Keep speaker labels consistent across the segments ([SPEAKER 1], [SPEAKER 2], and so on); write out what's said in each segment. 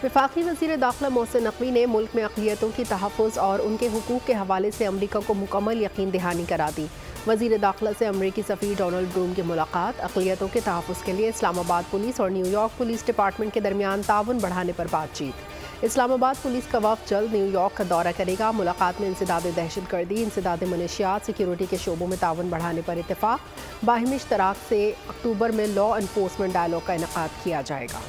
[SPEAKER 1] वफाकी वज़ीर दाखिला मोहसिन नकवी ने मुल्क में अक़लियतों की तहफ़्फ़ुज़ और उनके हुकूक़ के हवाले से अमरीका को मुकम्मल यकीन दहानी करा दी। वज़ीर दाखिला से अमरीकी सफ़ीर डोनाल्ड ब्लूम की मुलाकात, अक़लियतों के तहफ़्फ़ुज़ के लिए इस्लामाबाद पुलिस और न्यूयॉर्क पुलिस डिपार्टमेंट के दरमियान ताउन बढ़ाने पर बातचीत। इस्लामाबाद पुलिस का वफ़द जल्द न्यूयॉर्क का दौरा करेगा। मुलाकात में इंसदाद दहशतगर्दी, इंसदाद मनशियात, सिक्योरिटी के शोबों में ताउन बढ़ाने पर इत्तेफ़ाक़। बाहिमी इश्तराक से अक्टूबर में लॉ एनफोर्समेंट डायलॉग का इनेकाद किया जाएगा।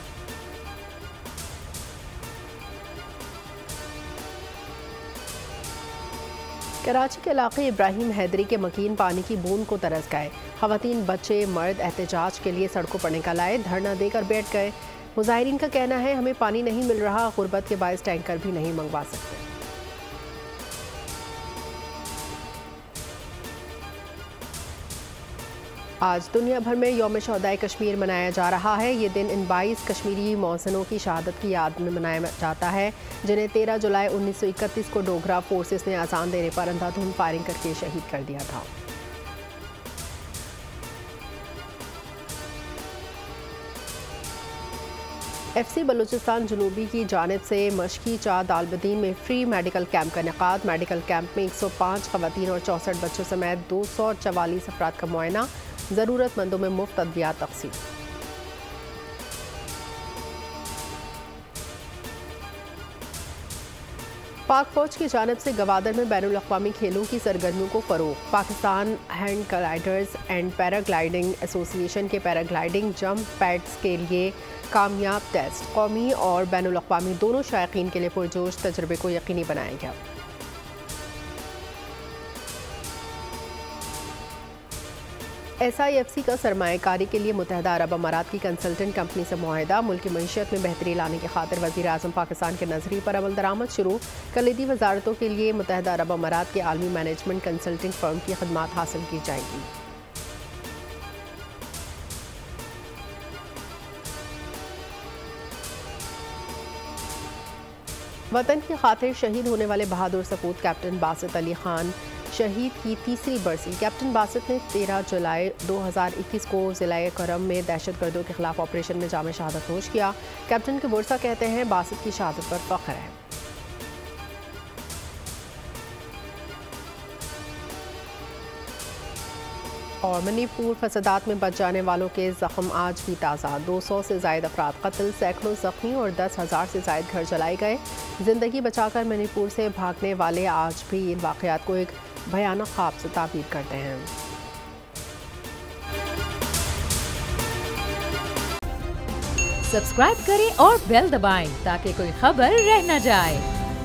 [SPEAKER 1] कराची के इलाके इब्राहिम हैदरी के मकीन पानी की बूंद को तरस गए। ख़वातीन, बच्चे, मर्द एहतजाज के लिए सड़कों पर निकल आए, धरना देकर बैठ गए। मुज़ाहिरीन का कहना है हमें पानी नहीं मिल रहा, गुर्बत के बायस टैंकर भी नहीं मंगवा सकते। आज दुनिया भर में यौम शहदाए कश्मीर मनाया जा रहा है। ये दिन इन 22 कश्मीरी मौज़नों की शहादत की याद में मनाया जाता है, जिन्हें 13 जुलाई 1931 को डोगरा फोर्सेस ने आज़ान देने पर अंधाधुंध फायरिंग करके शहीद कर दिया था। FC बलूचिस्तान जनूबी की जानिब से मशकी चा दालबदीन में फ्री मेडिकल कैंप का इनेकाद। मेडिकल कैंप में 105 ख़वातीन और 64 बच्चों समेत 244 अफराद का मुआयना, ज़रूरतमंदों में मुफ्त अद्वियात तक़सीम। पाक फौज की जानिब से गवादर में बैनुल-अक़वामी खेलों की सरगर्मियों को फ़रोग़। Pakistan hand gliders and paragliding association के पैराग्लाइडिंग जंप पैड्स के लिए कामयाब टेस्ट कौमी और बैनुल-अक़वामी दोनों शायकीन के लिए पुरजोश तजर्बे को यकीनी बनाया गया। SIFC का सरमायाकारी के लिए मुत्तहदा अरब अमारात की कंसल्टेंट कंपनी से मुआहिदा। मुल्क की मईशत में बेहतरी लाने की खातिर वज़ीर आज़म पाकिस्तान के नज़रिए पर अमल दरामद शुरू। कलीदी वजारतों के लिए मुत्तहदा अरब अमारात के आलमी मैनेजमेंट कंसल्टिंग फर्म की खदमात हासिल की जाएंगी। वतन की खातिर शहीद होने वाले बहादुर सपूत कैप्टन बासित अली खान शहीद की तीसरी बरसी। कैप्टन बासित ने 13 जुलाई 2021 को ज़िला करम में दहशतगर्दों के खिलाफ ऑपरेशन में जाम शहादत नोश किया। कैप्टन के वर्सा कहते हैं बासित की शहादत पर फ़ख्र है। और मणिपुर फसादात में बच जाने वालों के जख्म आज भी ताज़ा। 200 से ज़ायद अफराद कत्ल, सैकड़ों ज़ख्मी और 10,000 से ज़ायद घर जलाए गए। ज़िंदगी बचाकर मणिपुर से भागने वाले आज भी इन वाक़यात को एक भयानक ख्वाब से ताबीर करते हैं।
[SPEAKER 2] सब्सक्राइब करें और बेल दबाएं ताकि कोई खबर रह न जाए।